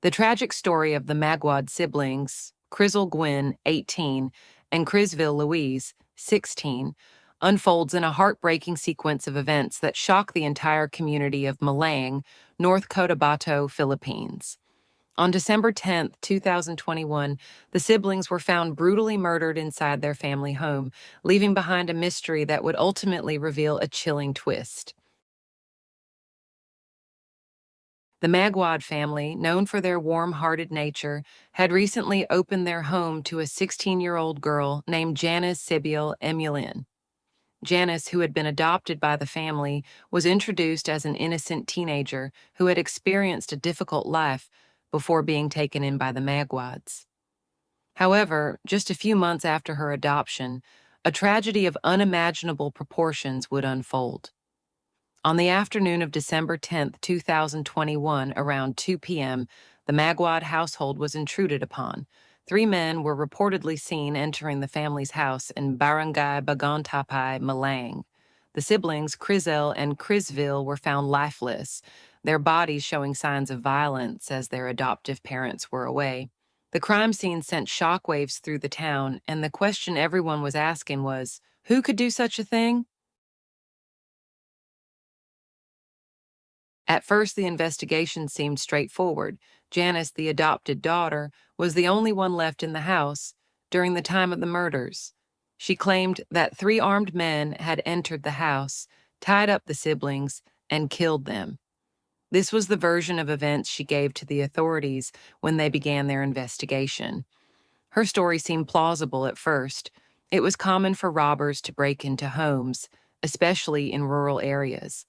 The tragic story of the Maguad siblings, Crizzle Gwen, 18, and Crisville Louise, 16, unfolds in a heartbreaking sequence of events that shock the entire community of Malang, North Cotabato, Philippines. On December 10th, 2021, the siblings were found brutally murdered inside their family home, leaving behind a mystery that would ultimately reveal a chilling twist. The Maguad family, known for their warm-hearted nature, had recently opened their home to a 16-year-old girl named Janice Sibyl Emulin. Janice, who had been adopted by the family, was introduced as an innocent teenager who had experienced a difficult life before being taken in by the Maguads. However, just a few months after her adoption, a tragedy of unimaginable proportions would unfold. On the afternoon of December 10th, 2021, around 2 p.m., the Maguad household was intruded upon. Three men were reportedly seen entering the family's house in Barangay Bagontapay, Malang. The siblings, Crizzle and Crizlyn, were found lifeless, their bodies showing signs of violence as their adoptive parents were away. The crime scene sent shockwaves through the town, and the question everyone was asking was, who could do such a thing? At first, the investigation seemed straightforward. Janice, the adopted daughter, was the only one left in the house during the time of the murders. She claimed that three armed men had entered the house, tied up the siblings, and killed them. This was the version of events she gave to the authorities when they began their investigation. Her story seemed plausible at first. It was common for robbers to break into homes, especially in rural areas.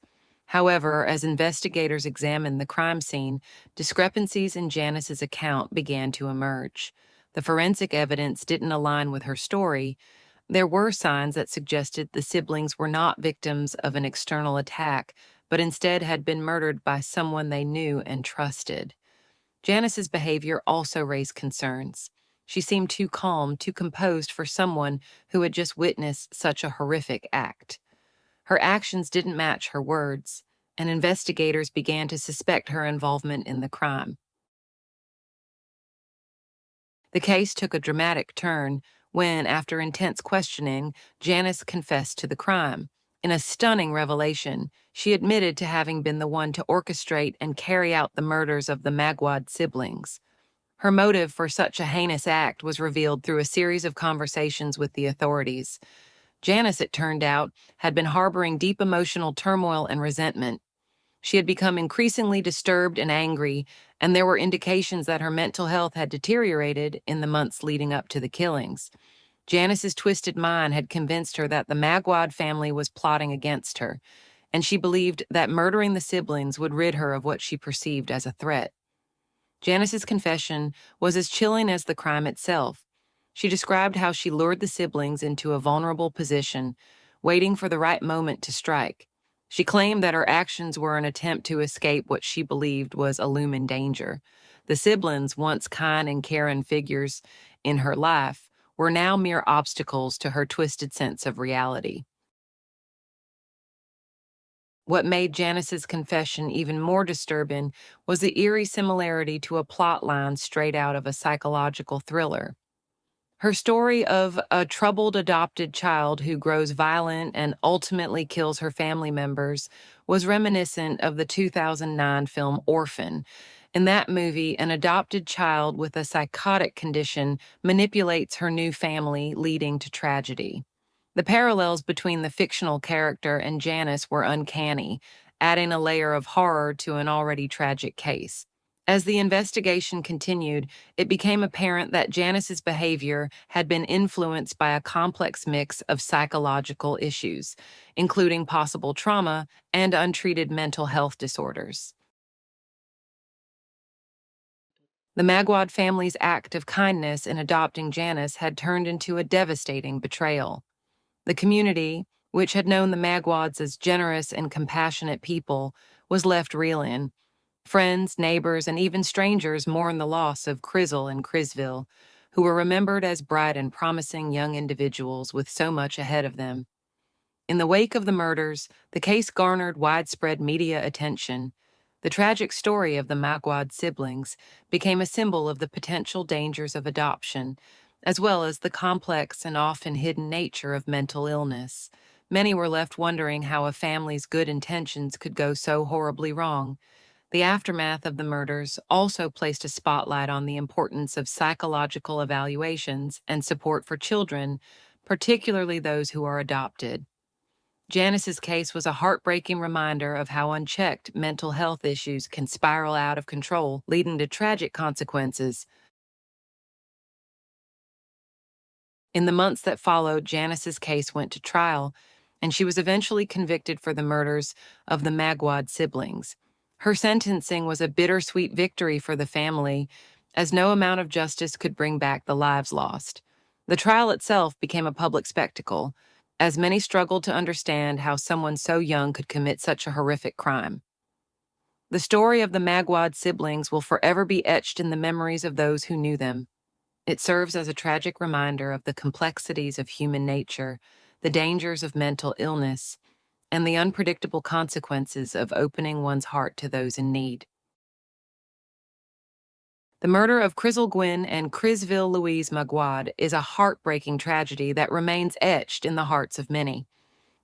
However, as investigators examined the crime scene, discrepancies in Janice's account began to emerge. The forensic evidence didn't align with her story. There were signs that suggested the siblings were not victims of an external attack, but instead had been murdered by someone they knew and trusted. Janice's behavior also raised concerns. She seemed too calm, too composed for someone who had just witnessed such a horrific act. Her actions didn't match her words, and investigators began to suspect her involvement in the crime. The case took a dramatic turn when, after intense questioning, Janice confessed to the crime. In a stunning revelation, she admitted to having been the one to orchestrate and carry out the murders of the Maguad siblings. Her motive for such a heinous act was revealed through a series of conversations with the authorities. Janice, it turned out, had been harboring deep emotional turmoil and resentment. She had become increasingly disturbed and angry, and there were indications that her mental health had deteriorated in the months leading up to the killings. Janice's twisted mind had convinced her that the Maguad family was plotting against her, and she believed that murdering the siblings would rid her of what she perceived as a threat. Janice's confession was as chilling as the crime itself. She described how she lured the siblings into a vulnerable position, waiting for the right moment to strike. She claimed that her actions were an attempt to escape what she believed was a looming danger. The siblings, once kind and caring figures in her life, were now mere obstacles to her twisted sense of reality. What made Janice's confession even more disturbing was the eerie similarity to a plot line straight out of a psychological thriller. Her story of a troubled adopted child who grows violent and ultimately kills her family members was reminiscent of the 2009 film Orphan. In that movie, an adopted child with a psychotic condition manipulates her new family, leading to tragedy. The parallels between the fictional character and Janice were uncanny, adding a layer of horror to an already tragic case. As the investigation continued, it became apparent that Janice's behavior had been influenced by a complex mix of psychological issues, including possible trauma and untreated mental health disorders. The Maguad family's act of kindness in adopting Janice had turned into a devastating betrayal. The community, which had known the Maguads as generous and compassionate people, was left reeling. Friends, neighbors, and even strangers mourned the loss of Crizzle and Crizlyn, who were remembered as bright and promising young individuals with so much ahead of them. In the wake of the murders, the case garnered widespread media attention. The tragic story of the Maguad siblings became a symbol of the potential dangers of adoption, as well as the complex and often hidden nature of mental illness. Many were left wondering how a family's good intentions could go so horribly wrong. The aftermath of the murders also placed a spotlight on the importance of psychological evaluations and support for children, particularly those who are adopted. Janice's case was a heartbreaking reminder of how unchecked mental health issues can spiral out of control, leading to tragic consequences. In the months that followed, Janice's case went to trial, and she was eventually convicted for the murders of the Maguad siblings. Her sentencing was a bittersweet victory for the family, as no amount of justice could bring back the lives lost. The trial itself became a public spectacle, as many struggled to understand how someone so young could commit such a horrific crime. The story of the Maguad siblings will forever be etched in the memories of those who knew them. It serves as a tragic reminder of the complexities of human nature, the dangers of mental illness, and the unpredictable consequences of opening one's heart to those in need. The murder of Crizzle and Crizville Louise Maguad is a heartbreaking tragedy that remains etched in the hearts of many.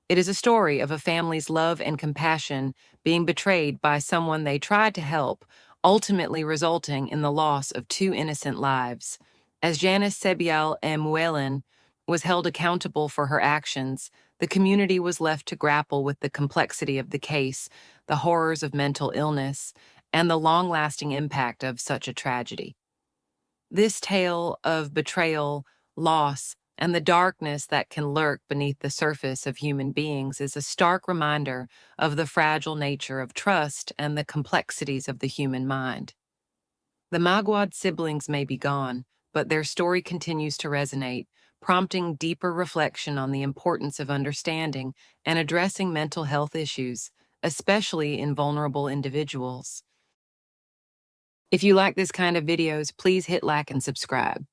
It is a story of a family's love and compassion being betrayed by someone they tried to help, ultimately resulting in the loss of two innocent lives. As Janice Sebial Muelen was held accountable for her actions, the community was left to grapple with the complexity of the case, the horrors of mental illness, and the long-lasting impact of such a tragedy. This tale of betrayal, loss, and the darkness that can lurk beneath the surface of human beings is a stark reminder of the fragile nature of trust and the complexities of the human mind. The Maguad siblings may be gone, but their story continues to resonate, prompting deeper reflection on the importance of understanding and addressing mental health issues, especially in vulnerable individuals. If you like this kind of videos, please hit like and subscribe.